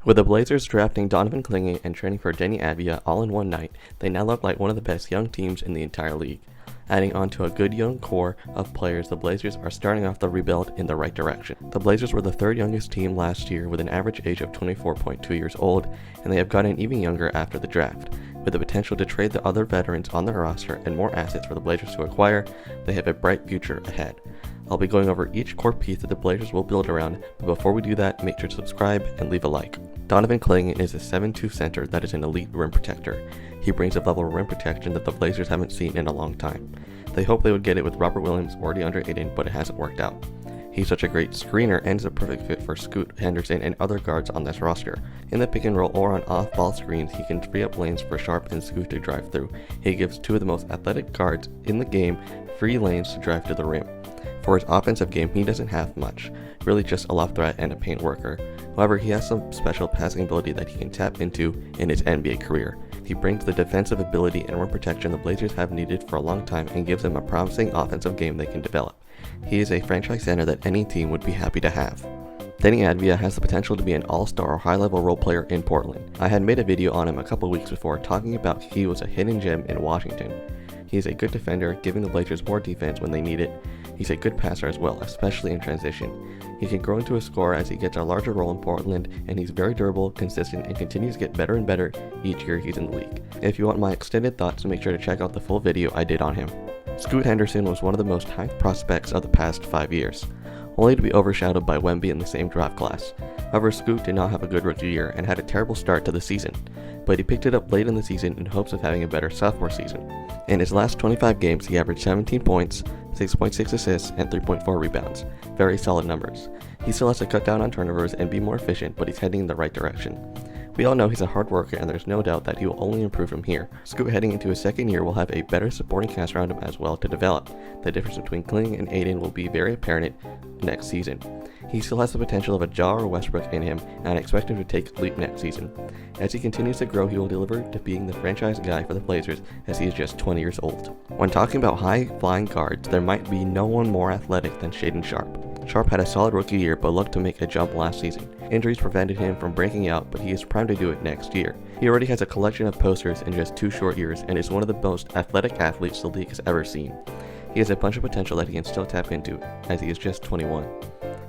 With the Blazers drafting Donovan Clingan and trading for Denny Avdia all in one night, they now look like one of the best young teams in the entire league. Adding on to a good young core of players, the Blazers are starting off the rebuild in the right direction. The Blazers were the third youngest team last year with an average age of 24.2 years old, and they have gotten even younger after the draft. With the potential to trade the other veterans on their roster and more assets for the Blazers to acquire, they have a bright future ahead. I'll be going over each core piece that the Blazers will build around, but before we do that, make sure to subscribe and leave a like. Donovan Clingan is a 7'2" center that is an elite rim protector. He brings a level of rim protection that the Blazers haven't seen in a long time. They hoped they would get it with Robert Williams or DeAndre Ayton, but it hasn't worked out. He's such a great screener and is a perfect fit for Scoot Henderson and other guards on this roster. In the pick and roll or on off-ball screens, he can free up lanes for Sharp and Scoot to drive through. He gives two of the most athletic guards in the game free lanes to drive to the rim. For his offensive game, he doesn't have much, really just a lob threat and a paint worker. However, he has some special passing ability that he can tap into in his NBA career. He brings the defensive ability and rim protection the Blazers have needed for a long time and gives them a promising offensive game they can develop. He is a franchise center that any team would be happy to have. Denny Avdia has the potential to be an all-star or high-level role player in Portland. I had made a video on him a couple weeks before talking about he was a hidden gem in Washington. He is a good defender, giving the Blazers more defense when they need it. He's a good passer as well, especially in transition. He can grow into a scorer as he gets a larger role in Portland, and he's very durable, consistent, and continues to get better and better each year he's in the league. If you want my extended thoughts, make sure to check out the full video I did on him. Scoot Henderson was one of the most hyped prospects of the past 5 years, only to be overshadowed by Wemby in the same draft class. However, Scoot did not have a good rookie year and had a terrible start to the season, but he picked it up late in the season in hopes of having a better sophomore season. In his last 25 games, he averaged 17 points, 6.6 assists, and 3.4 rebounds. Very solid numbers. He still has to cut down on turnovers and be more efficient, but he's heading in the right direction. We all know he's a hard worker, and there's no doubt that he will only improve from here. Scoot heading into his second year will have a better supporting cast around him as well to develop. The difference between Clingan and Ayton will be very apparent next season. He still has the potential of a Ja or Westbrook in him, and I expect him to take a leap next season. As he continues to grow, he will deliver to being the franchise guy for the Blazers as he is just 20 years old. When talking about high-flying guards, there might be no one more athletic than Shaedon Sharpe. Sharpe had a solid rookie year but looked to make a jump last season. Injuries prevented him from breaking out, but he is primed to do it next year. He already has a collection of posters in just 2 short years and is one of the most athletic athletes the league has ever seen. He has a bunch of potential that he can still tap into, as he is just 21.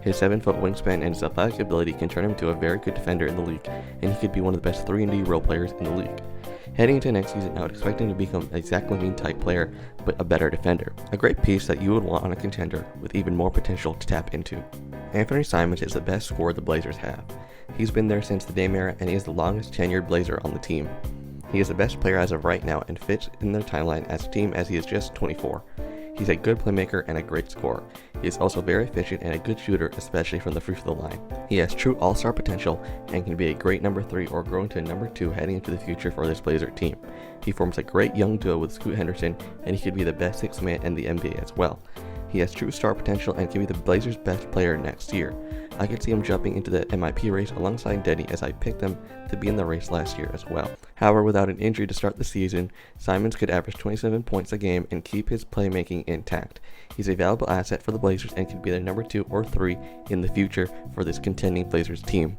His 7-foot wingspan and his athletic ability can turn him into a very good defender in the league, and he could be one of the best 3-and-D role players in the league. Heading into next season, I would expect him to become a Zach LaVine type player, but a better defender. A great piece that you would want on a contender with even more potential to tap into. Anthony Simons is the best scorer the Blazers have. He's been there since the Dame era, and he is the longest tenured Blazer on the team. He is the best player as of right now and fits in their timeline as a team as he is just 24. He's a good playmaker and a great scorer. He is also very efficient and a good shooter, especially from the free throw line. He has true all-star potential and can be a great number 3 or grow into a number 2 heading into the future for this Blazer team. He forms a great young duo with Scoot Henderson, and he could be the best 6th man in the NBA as well. He has true star potential and can be the Blazers' best player next year. I could see him jumping into the MIP race alongside Denny, as I picked them to be in the race last year as well. However, without an injury to start the season, Simons could average 27 points a game and keep his playmaking intact. He's a valuable asset for the Blazers and can be their number 2 or 3 in the future for this contending Blazers team.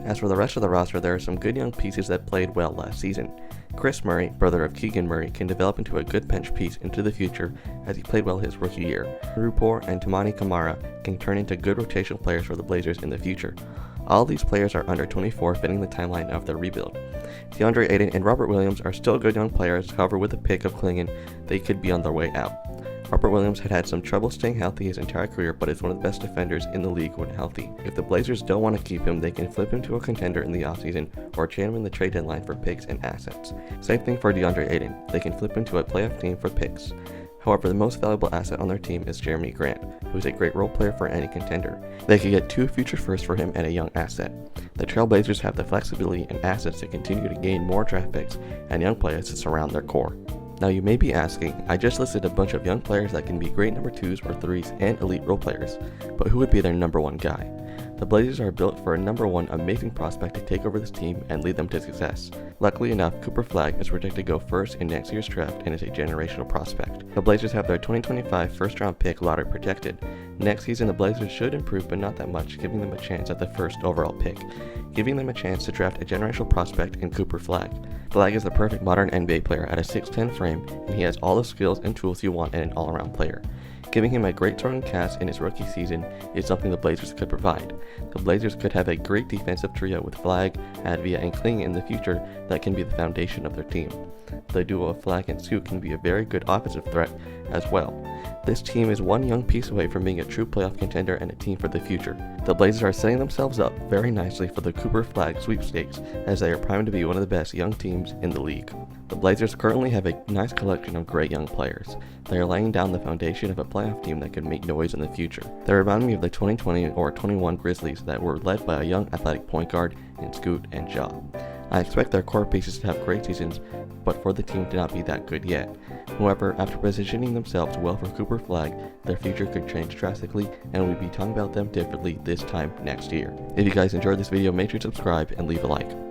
As for the rest of the roster, there are some good young pieces that played well last season. Chris Murray, brother of Keegan Murray, can develop into a good bench piece into the future as he played well his rookie year. Rupor and Tamani Kamara can turn into good rotational players for the Blazers in the future. All these players are under 24, fitting the timeline of their rebuild. DeAndre Ayton and Robert Williams are still good young players, however with the pick of Clingan, they could be on their way out. Robert Williams had some trouble staying healthy his entire career, but is one of the best defenders in the league when healthy. If the Blazers don't want to keep him, they can flip him to a contender in the offseason or trade him in the trade deadline for picks and assets. Same thing for DeAndre Ayton, they can flip him to a playoff team for picks. However, the most valuable asset on their team is Jeremy Grant, who is a great role player for any contender. They could get 2 future firsts for him and a young asset. The Trailblazers have the flexibility and assets to continue to gain more draft picks and young players to surround their core. Now you may be asking, I just listed a bunch of young players that can be great number 2s or 3s and elite role players, but who would be their number 1 guy? The Blazers are built for a number 1 amazing prospect to take over this team and lead them to success. Luckily enough, Cooper Flagg is projected to go first in next year's draft and is a generational prospect. The Blazers have their 2025 first round pick lottery protected. Next season, the Blazers should improve, but not that much, giving them a chance at the first overall pick, giving them a chance to draft a generational prospect in Cooper Flag. Flag is the perfect modern NBA player at a 6'10 frame, and he has all the skills and tools you want in an all-around player. Giving him a great throwing cast in his rookie season is something the Blazers could provide. The Blazers could have a great defensive trio with Flag, Advia, and Kling in the future that can be the foundation of their team. The duo of Flag and Scoot can be a very good offensive threat as well. This team is one young piece away from being a true playoff contender and a team for the future. The Blazers are setting themselves up very nicely for the Cooper Flag sweepstakes, as they are primed to be one of the best young teams in the league. The Blazers currently have a nice collection of great young players. They are laying down the foundation of a playoff team that could make noise in the future. They remind me of the 2020 or 21 Grizzlies that were led by a young athletic point guard in Scoot and Ja. I expect their core pieces to have great seasons, but for the team to not be that good yet. However, after positioning themselves well for Cooper Flag, their future could change drastically, and we'll be talking about them differently this time next year. If you guys enjoyed this video, make sure to subscribe and leave a like.